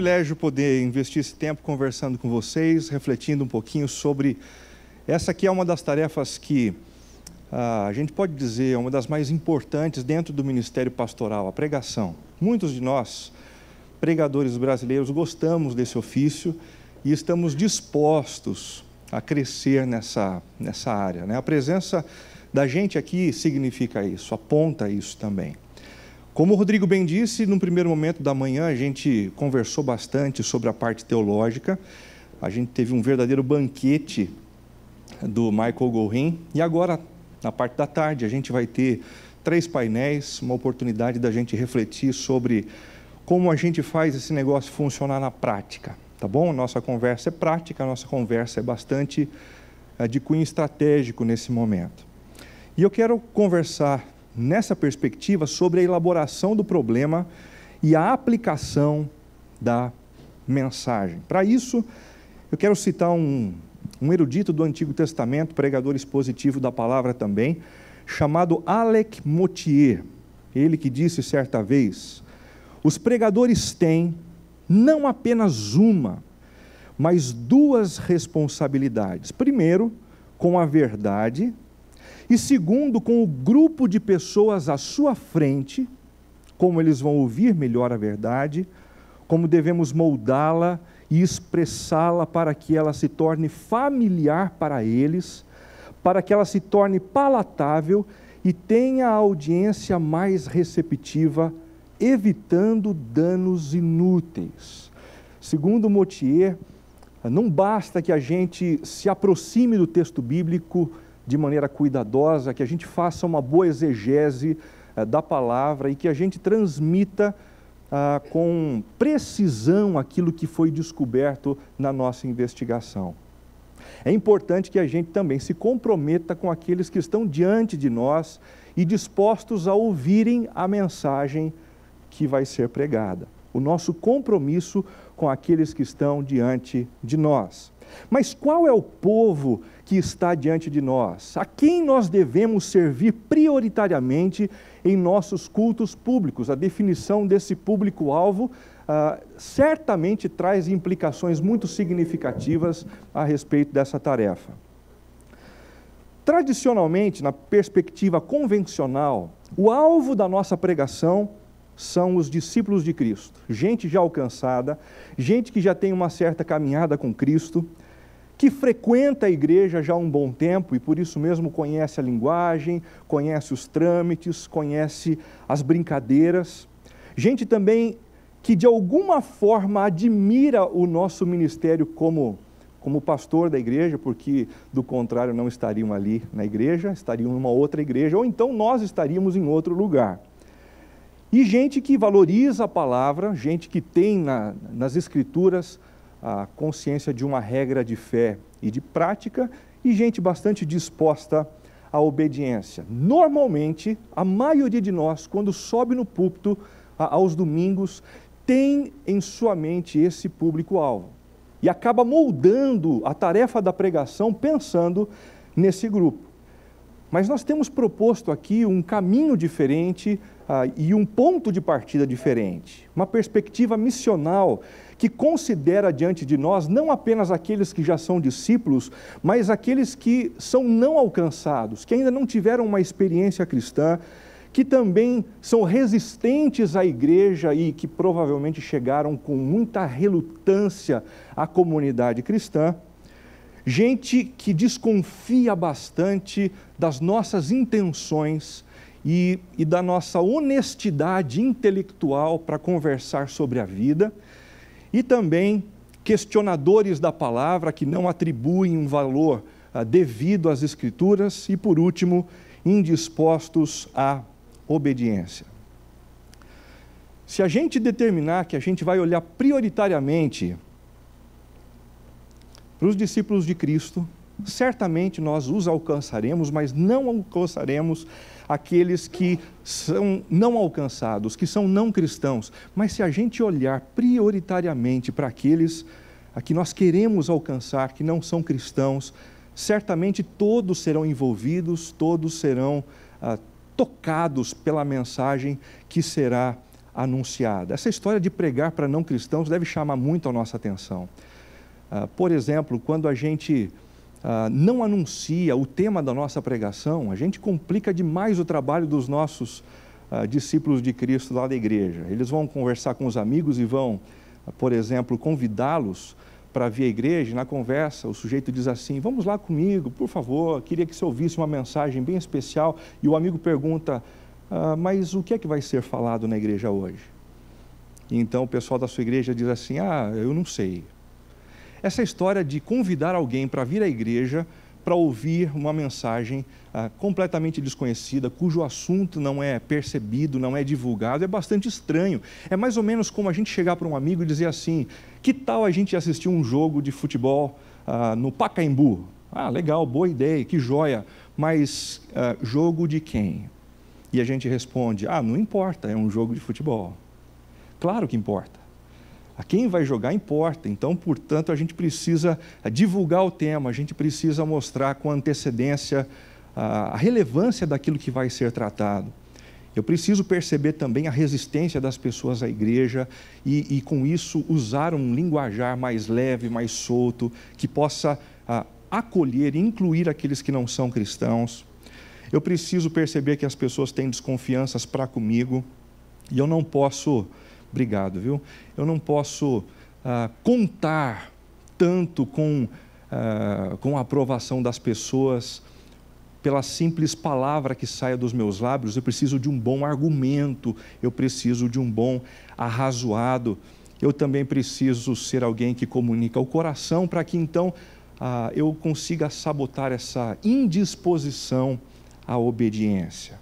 privilégio poder investir esse tempo conversando com vocês, refletindo um pouquinho sobre essa que é uma das tarefas que a gente pode dizer é uma das mais importantes dentro do ministério pastoral, a pregação. Muitos de nós, pregadores brasileiros, gostamos desse ofício e estamos dispostos a crescer nessa área, né? A presença da gente aqui significa isso, aponta isso também. Como o Rodrigo bem disse, no primeiro momento da manhã a gente conversou bastante sobre a parte teológica, a gente teve um verdadeiro banquete do Michael Gorin, e agora, na parte da tarde, a gente vai ter 3 painéis, uma oportunidade da gente refletir sobre como a gente faz esse negócio funcionar na prática, tá bom? Nossa conversa é prática, a nossa conversa é bastante de cunho estratégico nesse momento. E eu quero conversar nessa perspectiva sobre a elaboração do problema e a aplicação da mensagem. Para isso, eu quero citar um erudito do Antigo Testamento, pregador expositivo da palavra também, chamado Alec Motyer. Ele que disse certa vez: os pregadores têm não apenas uma, mas 2 responsabilidades. Primeiro, com a verdade, e segundo, com o grupo de pessoas à sua frente, como eles vão ouvir melhor a verdade, como devemos moldá-la e expressá-la para que ela se torne familiar para eles, para que ela se torne palatável e tenha a audiência mais receptiva, evitando danos inúteis. Segundo Motyer, não basta que a gente se aproxime do texto bíblico de maneira cuidadosa, que a gente faça uma boa exegese da palavra e que a gente transmita com precisão aquilo que foi descoberto na nossa investigação. É importante que a gente também se comprometa com aqueles que estão diante de nós e dispostos a ouvirem a mensagem que vai ser pregada. O nosso compromisso com aqueles que estão diante de nós. Mas qual é o povo que está diante de nós? A quem nós devemos servir prioritariamente em nossos cultos públicos? A definição desse público-alvo certamente traz implicações muito significativas a respeito dessa tarefa. Tradicionalmente, na perspectiva convencional, o alvo da nossa pregação são os discípulos de Cristo, gente já alcançada, gente que já tem uma certa caminhada com Cristo, que frequenta a igreja já há um bom tempo e por isso mesmo conhece a linguagem, conhece os trâmites, conhece as brincadeiras, gente também que de alguma forma admira o nosso ministério como pastor da igreja, porque do contrário não estariam ali na igreja, estariam em uma outra igreja, ou então nós estaríamos em outro lugar. E gente que valoriza a palavra, gente que tem nas Escrituras a consciência de uma regra de fé e de prática, e gente bastante disposta à obediência. Normalmente, a maioria de nós, quando sobe no púlpito aos domingos, tem em sua mente esse público-alvo. E acaba moldando a tarefa da pregação pensando nesse grupo. Mas nós temos proposto aqui um caminho diferente e um ponto de partida diferente. Uma perspectiva missional que considera diante de nós não apenas aqueles que já são discípulos, mas aqueles que são não alcançados, que ainda não tiveram uma experiência cristã, que também são resistentes à igreja e que provavelmente chegaram com muita relutância à comunidade cristã. Gente que desconfia bastante das nossas intenções e da nossa honestidade intelectual para conversar sobre a vida, e também questionadores da palavra que não atribuem um valor devido às Escrituras, e por último, indispostos à obediência. Se a gente determinar que a gente vai olhar prioritariamente para os discípulos de Cristo, certamente nós os alcançaremos, mas não alcançaremos aqueles que são não alcançados, que são não cristãos. Mas se a gente olhar prioritariamente para aqueles a que nós queremos alcançar, que não são cristãos, certamente todos serão envolvidos, todos serão tocados pela mensagem que será anunciada. Essa história de pregar para não cristãos deve chamar muito a nossa atenção. Por exemplo, quando a gente não anuncia o tema da nossa pregação, a gente complica demais o trabalho dos nossos discípulos de Cristo lá da igreja. Eles vão conversar com os amigos e vão, por exemplo, convidá-los para vir à igreja. E na conversa o sujeito diz assim: vamos lá comigo, por favor, queria que você ouvisse uma mensagem bem especial. E o amigo pergunta: mas o que é que vai ser falado na igreja hoje? E então o pessoal da sua igreja diz assim: eu não sei. Essa história de convidar alguém para vir à igreja para ouvir uma mensagem completamente desconhecida, cujo assunto não é percebido, não é divulgado, é bastante estranho. É mais ou menos como a gente chegar para um amigo e dizer assim: que tal a gente assistir um jogo de futebol no Pacaembu? Legal, boa ideia, que joia, mas jogo de quem? E a gente responde: não importa, é um jogo de futebol. Claro que importa. A quem vai jogar importa. Então, portanto, a gente precisa divulgar o tema, a gente precisa mostrar com antecedência a relevância daquilo que vai ser tratado. Eu preciso perceber também a resistência das pessoas à igreja e com isso, usar um linguajar mais leve, mais solto, que possa acolher e incluir aqueles que não são cristãos. Eu preciso perceber que as pessoas têm desconfianças para comigo e eu não posso... Obrigado, viu? Eu não posso contar tanto com a aprovação das pessoas pela simples palavra que saia dos meus lábios. Eu preciso de um bom argumento, eu preciso de um bom arrazoado. Eu também preciso ser alguém que comunica o coração para que então eu consiga sabotar essa indisposição à obediência.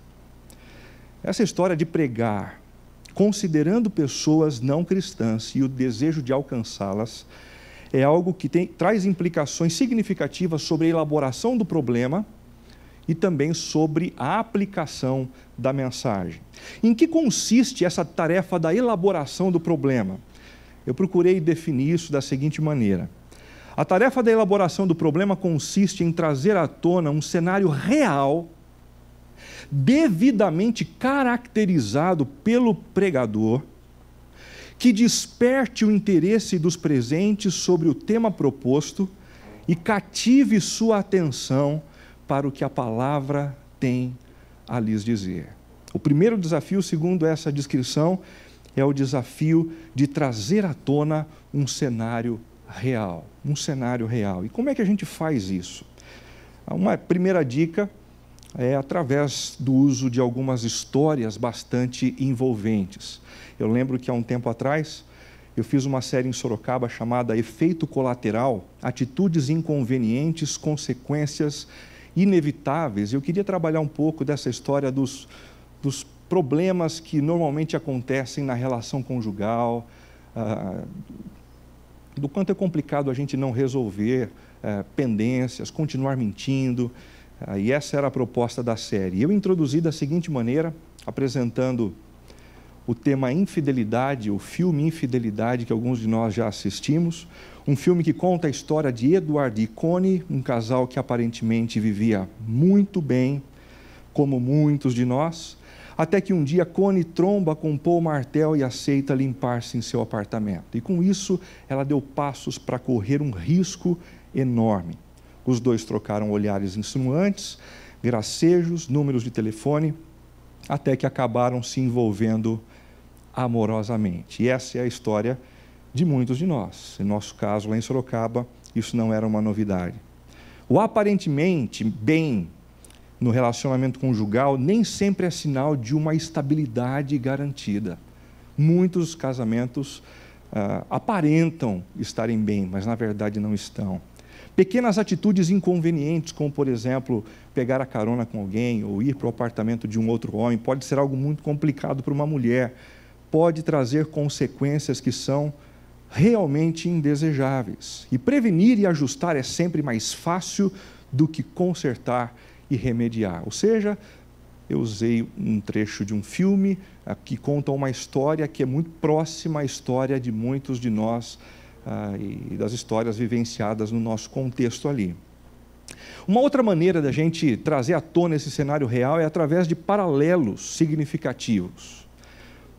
Essa história de pregar considerando pessoas não cristãs e o desejo de alcançá-las, é algo que traz implicações significativas sobre a elaboração do problema e também sobre a aplicação da mensagem. Em que consiste essa tarefa da elaboração do problema? Eu procurei definir isso da seguinte maneira: a tarefa da elaboração do problema consiste em trazer à tona um cenário real, devidamente caracterizado pelo pregador, que desperte o interesse dos presentes sobre o tema proposto e cative sua atenção para o que a palavra tem a lhes dizer. O primeiro desafio, segundo essa descrição, é o desafio de trazer à tona um cenário real. Um cenário real. E como é que a gente faz isso? Uma primeira dica é através do uso de algumas histórias bastante envolventes. Eu lembro que há um tempo atrás, eu fiz uma série em Sorocaba chamada Efeito Colateral, Atitudes Inconvenientes, Consequências Inevitáveis. Eu queria trabalhar um pouco dessa história dos problemas que normalmente acontecem na relação conjugal, do quanto é complicado a gente não resolver pendências, continuar mentindo. E essa era a proposta da série. Eu introduzi da seguinte maneira, apresentando o tema infidelidade, o filme Infidelidade, que alguns de nós já assistimos, um filme que conta a história de Edward e Connie, um casal que aparentemente vivia muito bem, como muitos de nós, até que um dia Connie tromba com Paul Martel e aceita limpar-se em seu apartamento. E com isso, ela deu passos para correr um risco enorme. Os dois trocaram olhares insinuantes, gracejos, números de telefone, até que acabaram se envolvendo amorosamente. E essa é a história de muitos de nós. Em nosso caso, lá em Sorocaba, isso não era uma novidade. O aparentemente bem no relacionamento conjugal nem sempre é sinal de uma estabilidade garantida. Muitos casamentos aparentam estarem bem, mas na verdade não estão. Pequenas atitudes inconvenientes, como, por exemplo, pegar a carona com alguém ou ir para o apartamento de um outro homem, pode ser algo muito complicado para uma mulher, pode trazer consequências que são realmente indesejáveis. E prevenir e ajustar é sempre mais fácil do que consertar e remediar. Ou seja, eu usei um trecho de um filme que conta uma história que é muito próxima à história de muitos de nós, e das histórias vivenciadas no nosso contexto ali. Uma outra maneira da gente trazer à tona esse cenário real é através de paralelos significativos.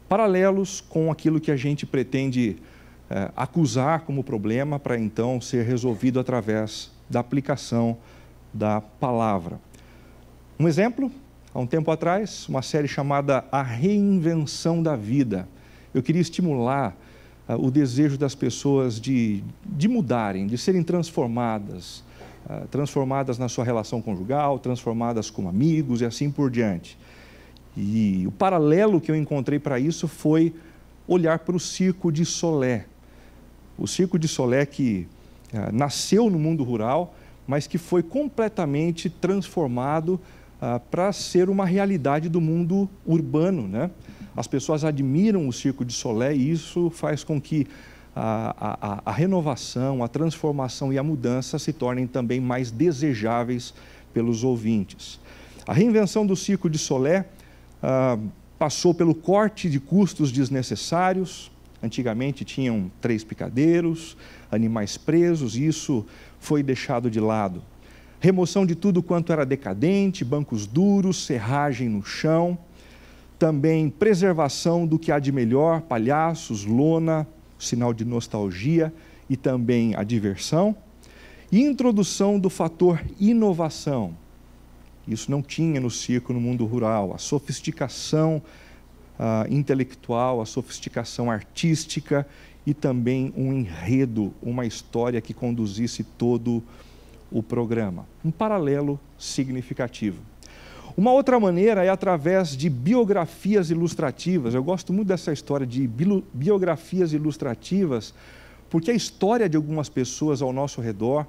paralelos com aquilo que a gente pretende acusar como problema para então ser resolvido através da aplicação da palavra. Um exemplo, há um tempo atrás, uma série chamada A Reinvenção da Vida. Eu queria estimular o desejo das pessoas de mudarem, de serem transformadas, transformadas na sua relação conjugal, transformadas como amigos e assim por diante. E o paralelo que eu encontrei para isso foi olhar para o Circo de Solé. O Circo de Solé que nasceu no mundo rural, mas que foi completamente transformado para ser uma realidade do mundo urbano, né? As pessoas admiram o Circo de Solé e isso faz com que a renovação, a transformação e a mudança se tornem também mais desejáveis pelos ouvintes. A reinvenção do Circo de Solé passou pelo corte de custos desnecessários. Antigamente tinham 3 picadeiros, animais presos, e isso foi deixado de lado. Remoção de tudo quanto era decadente, bancos duros, serragem no chão. Também preservação do que há de melhor, palhaços, lona, sinal de nostalgia e também a diversão. E introdução do fator inovação. Isso não tinha no circo no mundo rural. A sofisticação intelectual, a sofisticação artística e também um enredo, uma história que conduzisse todo o programa. Um paralelo significativo. Uma outra maneira é através de biografias ilustrativas. Eu gosto muito dessa história de biografias ilustrativas, porque a história de algumas pessoas ao nosso redor,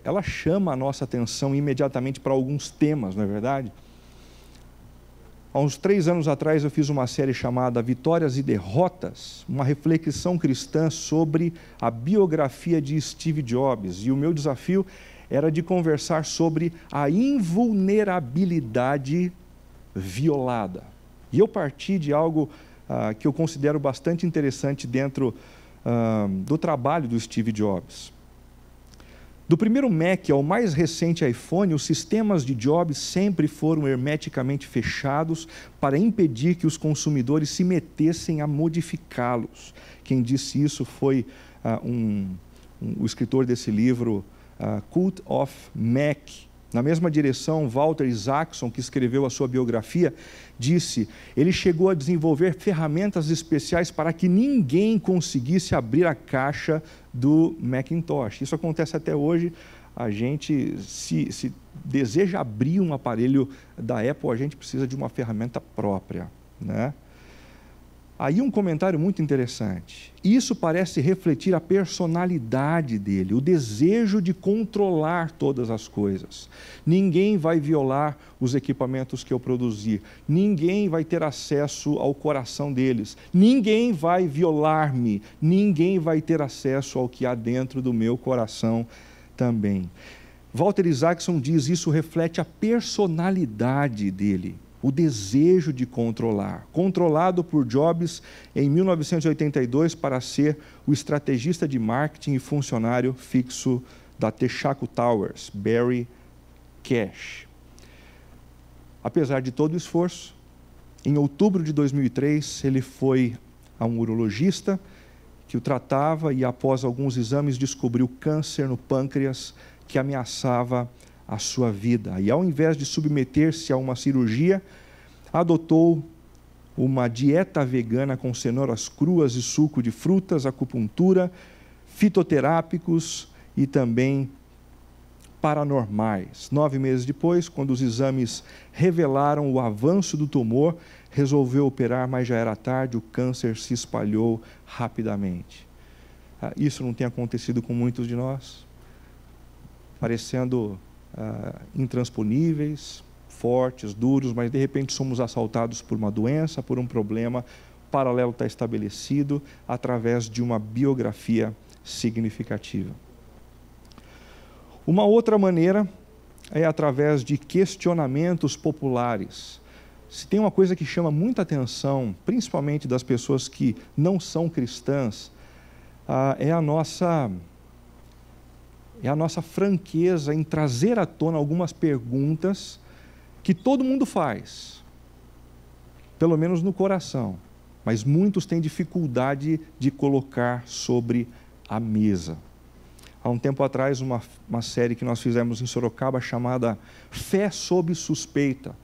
ela chama a nossa atenção imediatamente para alguns temas, não é verdade? Há uns 3 anos atrás eu fiz uma série chamada Vitórias e Derrotas, uma reflexão cristã sobre a biografia de Steve Jobs. E o meu desafio era de conversar sobre a invulnerabilidade violada. E eu parti de algo que eu considero bastante interessante dentro do trabalho do Steve Jobs. Do primeiro Mac ao mais recente iPhone, os sistemas de Jobs sempre foram hermeticamente fechados para impedir que os consumidores se metessem a modificá-los. Quem disse isso foi o escritor desse livro, Cult of Mac. Na mesma direção, Walter Isaacson, que escreveu a sua biografia, disse: ele chegou a desenvolver ferramentas especiais para que ninguém conseguisse abrir a caixa do Macintosh. Isso acontece até hoje. A gente, se deseja abrir um aparelho da Apple, a gente precisa de uma ferramenta própria, né? Aí um comentário muito interessante. Isso parece refletir a personalidade dele, o desejo de controlar todas as coisas. Ninguém vai violar os equipamentos que eu produzir. Ninguém vai ter acesso ao coração deles. Ninguém vai violar-me. Ninguém vai ter acesso ao que há dentro do meu coração também. Walter Isaacson diz: isso reflete a personalidade dele. O desejo de controlar, controlado por Jobs em 1982 para ser o estrategista de marketing e funcionário fixo da Texaco Towers, Barry Cash. Apesar de todo o esforço, em outubro de 2003, ele foi a um urologista que o tratava e, após alguns exames, descobriu câncer no pâncreas que ameaçava a sua vida. E ao invés de submeter-se a uma cirurgia, adotou uma dieta vegana com cenouras cruas e suco de frutas, acupuntura, fitoterápicos e também paranormais. 9 meses depois, quando os exames revelaram o avanço do tumor, resolveu operar, mas já era tarde, o câncer se espalhou rapidamente. Isso não tem acontecido com muitos de nós, parecendo intransponíveis, fortes, duros, mas de repente somos assaltados por uma doença, por um problema. O paralelo está estabelecido através de uma biografia significativa. Uma outra maneira é através de questionamentos populares. Se tem uma coisa que chama muita atenção, principalmente das pessoas que não são cristãs, é a nossa franqueza em trazer à tona algumas perguntas que todo mundo faz. pelo menos no coração, mas muitos têm dificuldade de colocar sobre a mesa. Há um tempo atrás, uma série que nós fizemos em Sorocaba chamada Fé Sob Suspeita.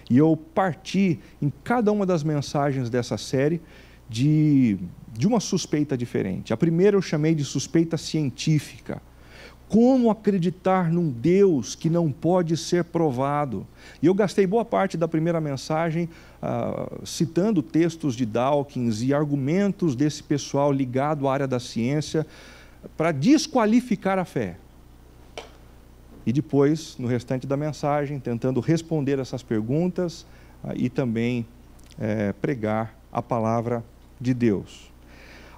E eu parti em cada uma das mensagens dessa série de uma suspeita diferente. A primeira eu chamei de suspeita científica. Como acreditar num Deus que não pode ser provado? E eu gastei boa parte da primeira mensagem citando textos de Dawkins e argumentos desse pessoal ligado à área da ciência para desqualificar a fé. E depois, no restante da mensagem, tentando responder essas perguntas e também pregar a palavra de Deus.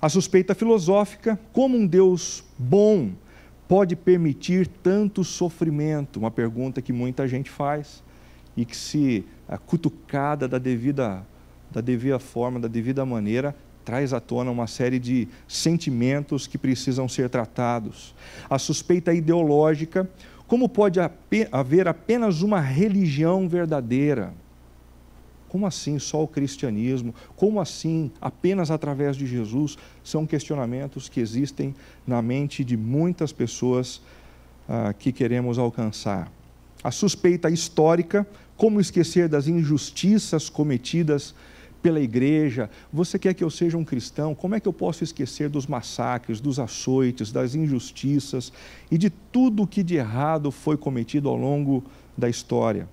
A suspeita filosófica, como um Deus bom pode permitir tanto sofrimento? Uma pergunta que muita gente faz e que, se cutucada da devida forma, da devida maneira, traz à tona uma série de sentimentos que precisam ser tratados. A suspeita ideológica, como pode haver apenas uma religião verdadeira? Como assim só o cristianismo? Como assim apenas através de Jesus? São questionamentos que existem na mente de muitas pessoas que queremos alcançar. A suspeita histórica, como esquecer das injustiças cometidas pela igreja? Você quer que eu seja um cristão? Como é que eu posso esquecer dos massacres, dos açoites, das injustiças e de tudo o que de errado foi cometido ao longo da história?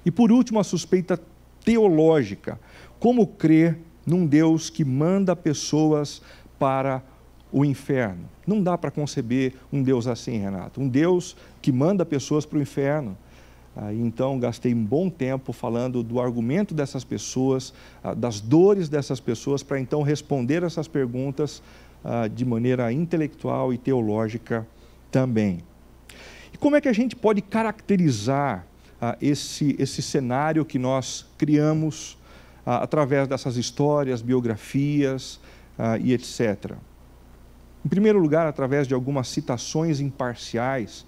E por último, a suspeita teológica. Como crer num Deus que manda pessoas para o inferno? Não dá para conceber um Deus assim, Renato. Um Deus que manda pessoas para o inferno. Então, gastei um bom tempo falando do argumento dessas pessoas, das dores dessas pessoas, para então responder essas perguntas de maneira intelectual e teológica também. E como é que a gente pode caracterizar esse cenário que nós criamos através dessas histórias, biografias e etc. Em primeiro lugar, através de algumas citações imparciais.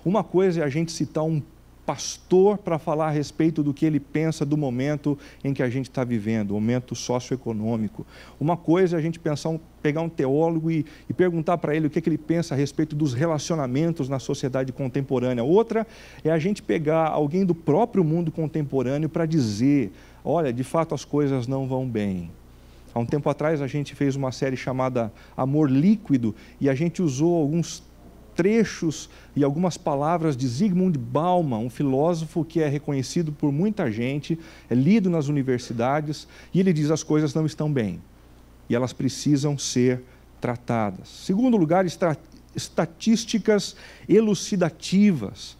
Uma coisa é a gente citar um pastor para falar a respeito do que ele pensa do momento em que a gente está vivendo, o momento socioeconômico. Uma coisa é a gente pegar um teólogo e perguntar para ele o que ele pensa a respeito dos relacionamentos na sociedade contemporânea. Outra é a gente pegar alguém do próprio mundo contemporâneo para dizer, olha, de fato as coisas não vão bem. Há um tempo atrás a gente fez uma série chamada Amor Líquido e a gente usou alguns trechos e algumas palavras de Zygmunt Bauman, um filósofo que é reconhecido por muita gente, é lido nas universidades, e ele diz: as coisas não estão bem e elas precisam ser tratadas. Segundo lugar, estatísticas elucidativas.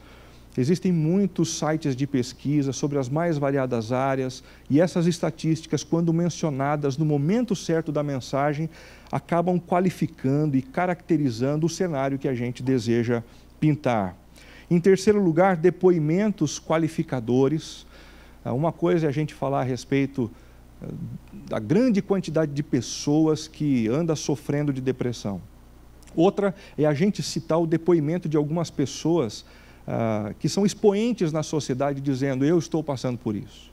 Existem muitos sites de pesquisa sobre as mais variadas áreas e essas estatísticas, quando mencionadas no momento certo da mensagem, acabam qualificando e caracterizando o cenário que a gente deseja pintar. Em terceiro lugar, depoimentos qualificadores. Uma coisa é a gente falar a respeito da grande quantidade de pessoas que anda sofrendo de depressão. Outra é a gente citar o depoimento de algumas pessoas que são expoentes na sociedade, dizendo: eu estou passando por isso,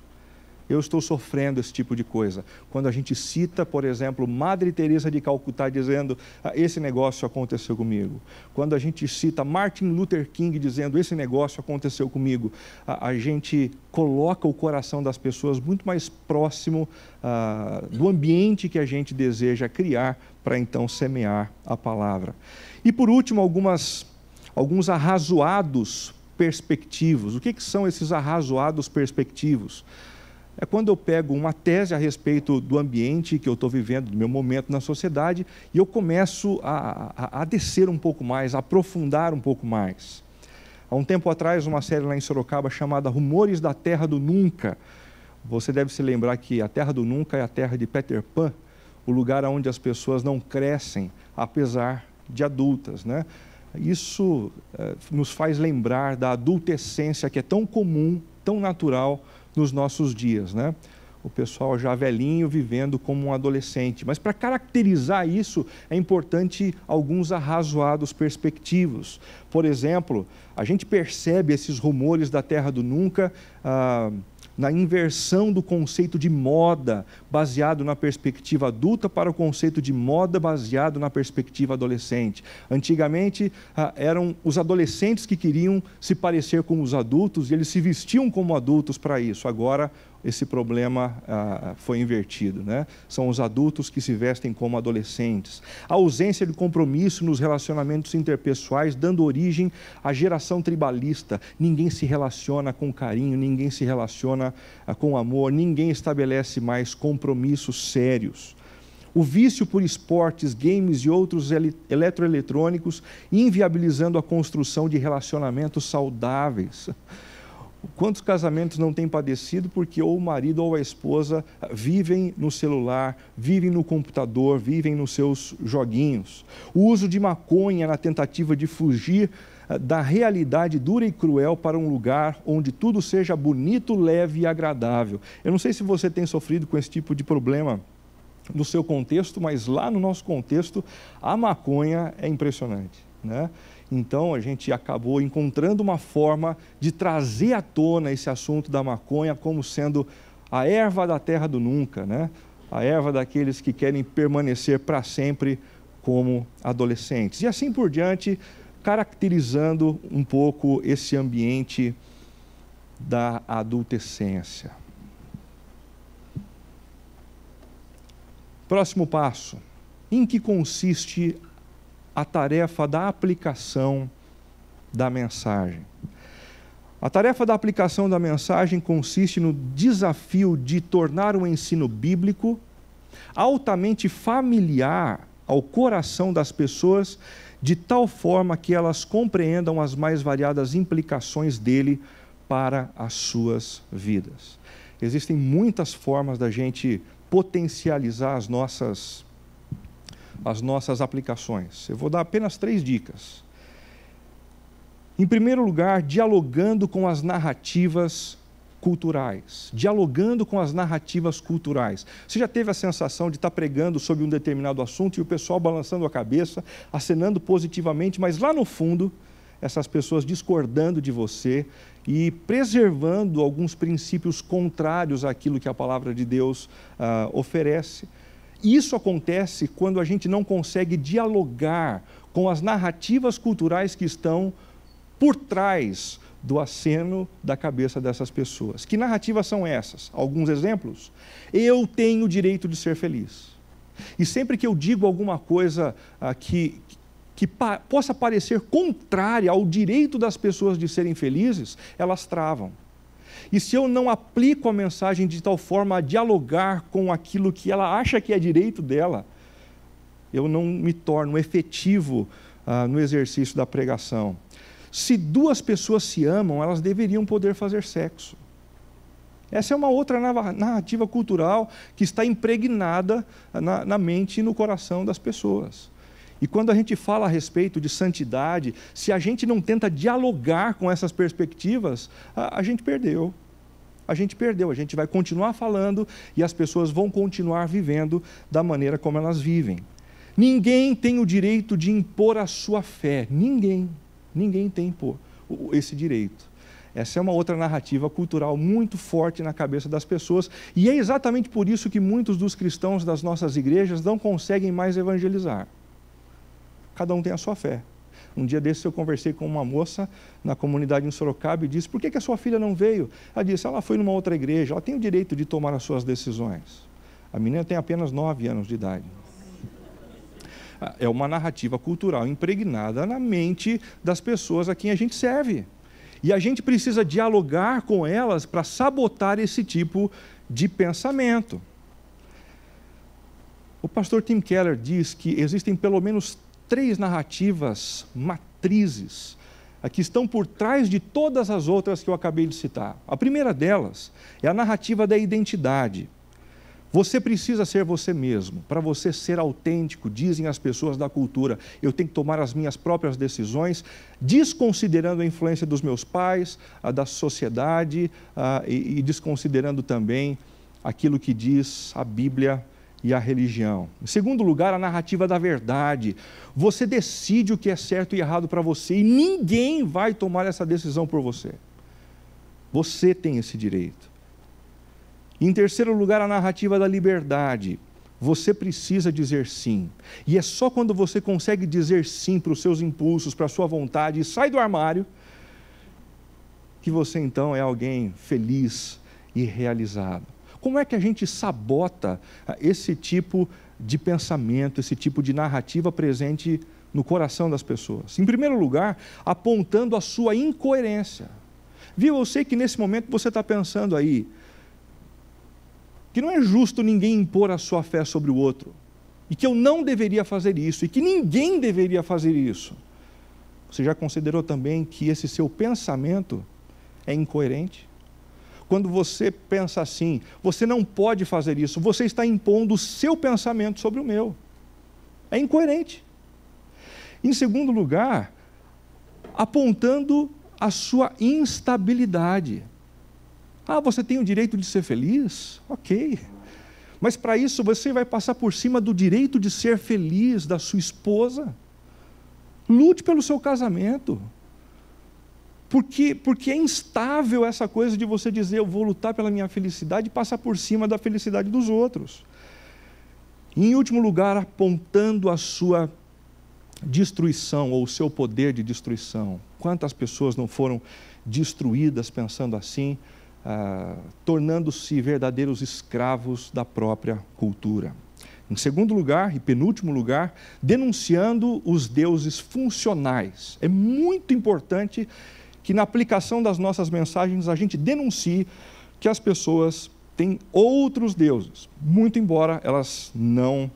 eu estou sofrendo esse tipo de coisa. Quando a gente cita, por exemplo, Madre Teresa de Calcutá dizendo: esse negócio aconteceu comigo. Quando a gente cita Martin Luther King dizendo: esse negócio aconteceu comigo, a gente coloca o coração das pessoas muito mais próximo do ambiente que a gente deseja criar para então semear a palavra. E por último, alguns arrazoados perspectivos. O que são esses arrazoados perspectivos? É quando eu pego uma tese a respeito do ambiente que eu estou vivendo, do meu momento na sociedade, e eu começo a descer um pouco mais, a aprofundar um pouco mais. Há um tempo atrás, uma série lá em Sorocaba chamada Rumores da Terra do Nunca. Você deve se lembrar que a Terra do Nunca é a terra de Peter Pan, o lugar onde as pessoas não crescem, apesar de adultas, né? Isso nos faz lembrar da adultescência que é tão comum, tão natural nos nossos dias, né? O pessoal já velhinho vivendo como um adolescente. Mas para caracterizar isso é importante alguns arrazoados perspectivos. Por exemplo, a gente percebe esses rumores da Terra do Nunca na inversão do conceito de moda baseado na perspectiva adulta para o conceito de moda baseado na perspectiva adolescente. Antigamente, eram os adolescentes que queriam se parecer com os adultos e eles se vestiam como adultos para isso. Agora, esse problema foi invertido, né? São os adultos que se vestem como adolescentes. A ausência de compromisso nos relacionamentos interpessoais, dando origem à geração tribalista. Ninguém se relaciona com carinho, ninguém se relaciona com amor, ninguém estabelece mais compromissos sérios. O vício por esportes, games e outros eletroeletrônicos, inviabilizando a construção de relacionamentos saudáveis. Quantos casamentos não têm padecido porque ou o marido ou a esposa vivem no celular, vivem no computador, vivem nos seus joguinhos. O uso de maconha na tentativa de fugir da realidade dura e cruel para um lugar onde tudo seja bonito, leve e agradável. Eu não sei se você tem sofrido com esse tipo de problema no seu contexto, mas lá no nosso contexto, a maconha é impressionante, né? Então, a gente acabou encontrando uma forma de trazer à tona esse assunto da maconha como sendo a erva da terra do nunca, né? A erva daqueles que querem permanecer para sempre como adolescentes. E assim por diante, caracterizando um pouco esse ambiente da adolescência. Próximo passo. Em que consiste a tarefa da aplicação da mensagem? A tarefa da aplicação da mensagem consiste no desafio de tornar o ensino bíblico altamente familiar ao coração das pessoas, de tal forma que elas compreendam as mais variadas implicações dele para as suas vidas. Existem muitas formas da gente potencializar as nossas aplicações. Eu vou dar apenas 3 dicas. Em primeiro lugar, dialogando com as narrativas culturais. Dialogando com as narrativas culturais. Você já teve a sensação de estar pregando sobre um determinado assunto e o pessoal balançando a cabeça, acenando positivamente, mas lá no fundo, essas pessoas discordando de você e preservando alguns princípios contrários àquilo que a palavra de Deus oferece. Isso acontece quando a gente não consegue dialogar com as narrativas culturais que estão por trás do aceno da cabeça dessas pessoas. Que narrativas são essas? Alguns exemplos. Eu tenho o direito de ser feliz. E sempre que eu digo alguma coisa que possa parecer contrária ao direito das pessoas de serem felizes, elas travam. E se eu não aplico a mensagem de tal forma a dialogar com aquilo que ela acha que é direito dela, eu não me torno efetivo no exercício da pregação. Se 2 pessoas se amam, elas deveriam poder fazer sexo. Essa é uma outra narrativa cultural que está impregnada na mente e no coração das pessoas. E quando a gente fala a respeito de santidade, se a gente não tenta dialogar com essas perspectivas, a gente perdeu. A gente vai continuar falando e as pessoas vão continuar vivendo da maneira como elas vivem. Ninguém tem o direito de impor a sua fé. Ninguém tem esse direito. Essa é uma outra narrativa cultural muito forte na cabeça das pessoas e é exatamente por isso que muitos dos cristãos das nossas igrejas não conseguem mais evangelizar. Cada um tem a sua fé. Um dia desses eu conversei com uma moça na comunidade em Sorocaba e disse: por que a sua filha não veio? Ela disse: ela foi numa outra igreja, ela tem o direito de tomar as suas decisões. A menina tem apenas 9 anos de idade. É uma narrativa cultural impregnada na mente das pessoas a quem a gente serve. E a gente precisa dialogar com elas para sabotar esse tipo de pensamento. O pastor Tim Keller diz que existem pelo menos 3 narrativas matrizes que estão por trás de todas as outras que eu acabei de citar. A primeira delas é a narrativa da identidade. Você precisa ser você mesmo. Para você ser autêntico, dizem as pessoas da cultura, eu tenho que tomar as minhas próprias decisões, desconsiderando a influência dos meus pais, da sociedade e desconsiderando também aquilo que diz a Bíblia e a religião. Em segundo lugar, a narrativa da verdade. Você decide o que é certo e errado para você e ninguém vai tomar essa decisão por você. Você tem esse direito. Em terceiro lugar, a narrativa da liberdade. Você precisa dizer sim. E é só quando você consegue dizer sim para os seus impulsos, para a sua vontade, e sai do armário, que você então é alguém feliz e realizado. Como é que a gente sabota esse tipo de pensamento, esse tipo de narrativa presente no coração das pessoas? Em primeiro lugar, apontando a sua incoerência. Viu, eu sei que nesse momento você está pensando aí, que não é justo ninguém impor a sua fé sobre o outro, e que eu não deveria fazer isso, e que ninguém deveria fazer isso. Você já considerou também que esse seu pensamento é incoerente? Quando você pensa assim, você não pode fazer isso, você está impondo o seu pensamento sobre o meu. É incoerente. Em segundo lugar, apontando a sua instabilidade. Ah, você tem o direito de ser feliz? Ok. Mas para isso você vai passar por cima do direito de ser feliz da sua esposa. Lute pelo seu casamento. Porque é instável essa coisa de você dizer, eu vou lutar pela minha felicidade e passar por cima da felicidade dos outros. E, em último lugar, apontando a sua destruição ou o seu poder de destruição. Quantas pessoas não foram destruídas pensando assim, tornando-se verdadeiros escravos da própria cultura. Em segundo lugar, e penúltimo lugar, denunciando os deuses funcionais. É muito importante que na aplicação das nossas mensagens a gente denuncie que as pessoas têm outros deuses, muito embora elas não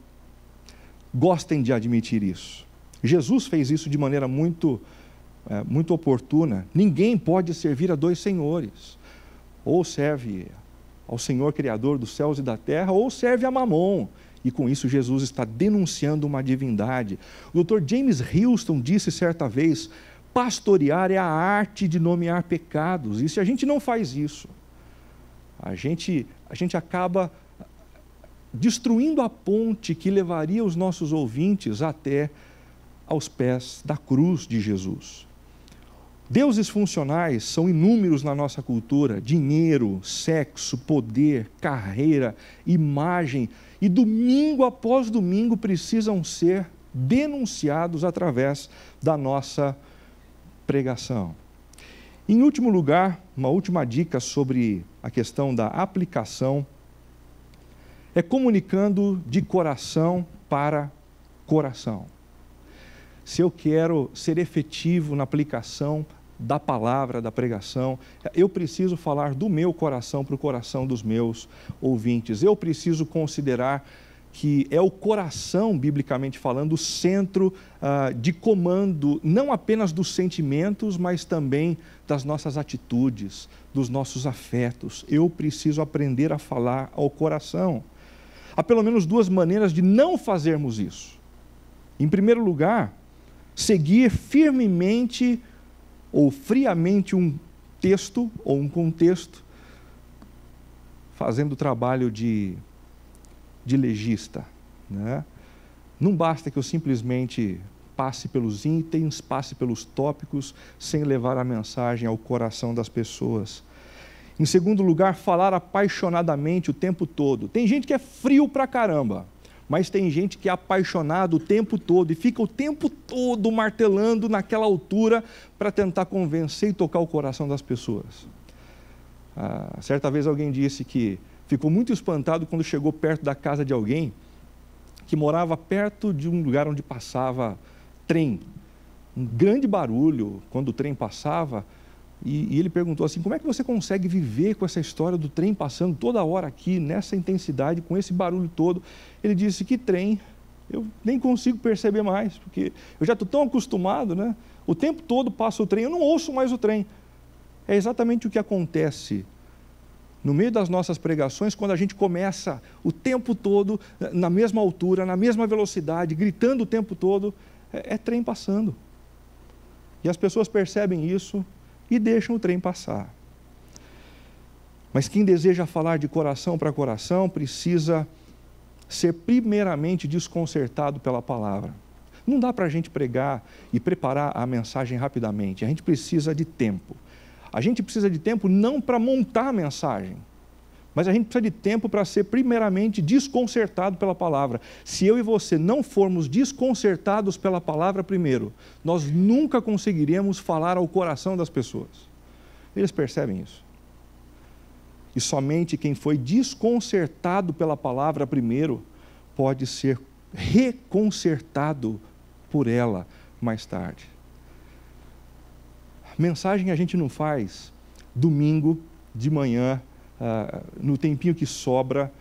gostem de admitir isso. Jesus fez isso de maneira muito oportuna. Ninguém pode servir a dois senhores. Ou serve ao Senhor Criador dos céus e da terra, ou serve a Mamon. E com isso Jesus está denunciando uma divindade. O Dr. James Houston disse certa vez, pastorear é a arte de nomear pecados. E se a gente não faz isso, a gente acaba destruindo a ponte que levaria os nossos ouvintes até aos pés da cruz de Jesus. Deuses funcionais são inúmeros na nossa cultura: dinheiro, sexo, poder, carreira, imagem, e domingo após domingo precisam ser denunciados através da nossa pregação. Em último lugar, uma última dica sobre a questão da aplicação é comunicando de coração para coração. Se eu quero ser efetivo na aplicação da palavra, da pregação, eu preciso falar do meu coração para o coração dos meus ouvintes. Eu preciso considerar que é o coração, biblicamente falando, o centro de comando, não apenas dos sentimentos, mas também das nossas atitudes, dos nossos afetos. Eu preciso aprender a falar ao coração. Há pelo menos duas maneiras de não fazermos isso. Em primeiro lugar, seguir firmemente ou friamente um texto ou um contexto, fazendo o trabalho de legista, né? Não basta que eu simplesmente passe pelos itens, passe pelos tópicos, sem levar a mensagem ao coração das pessoas. Em segundo lugar, falar apaixonadamente o tempo todo. Tem gente que é frio pra caramba, mas tem gente que é apaixonado o tempo todo e fica o tempo todo martelando naquela altura para tentar convencer e tocar o coração das pessoas. Certa vez alguém disse que ficou muito espantado quando chegou perto da casa de alguém que morava perto de um lugar onde passava trem. Um grande barulho quando o trem passava. E ele perguntou assim, como é que você consegue viver com essa história do trem passando toda hora aqui, nessa intensidade, com esse barulho todo? Ele disse, que trem? Eu nem consigo perceber mais, porque eu já estou tão acostumado, né? O tempo todo passa o trem, eu não ouço mais o trem. É exatamente o que acontece no meio das nossas pregações, quando a gente começa o tempo todo, na mesma altura, na mesma velocidade, gritando o tempo todo, é trem passando. E as pessoas percebem isso e deixam o trem passar. Mas quem deseja falar de coração para coração precisa ser primeiramente desconcertado pela palavra. Não dá para a gente pregar e preparar a mensagem rapidamente, a gente precisa de tempo. A gente precisa de tempo não para montar a mensagem, Mas a gente precisa de tempo para ser primeiramente desconcertado pela palavra. Se eu e você não formos desconcertados pela palavra primeiro, nós nunca conseguiremos falar ao coração das pessoas. Eles percebem isso. E somente quem foi desconcertado pela palavra primeiro pode ser reconcertado por ela mais tarde. Mensagem a gente não faz domingo de manhã, no tempinho que sobra,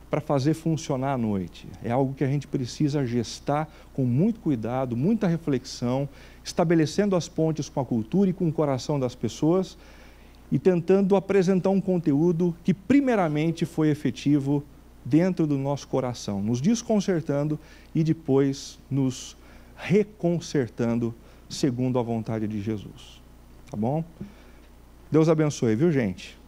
para fazer funcionar à noite. É algo que a gente precisa gestar com muito cuidado, muita reflexão, estabelecendo as pontes com a cultura e com o coração das pessoas e tentando apresentar um conteúdo que primeiramente foi efetivo dentro do nosso coração, nos desconcertando e depois nos reconcertando segundo a vontade de Jesus. Tá bom? Deus abençoe, viu, gente?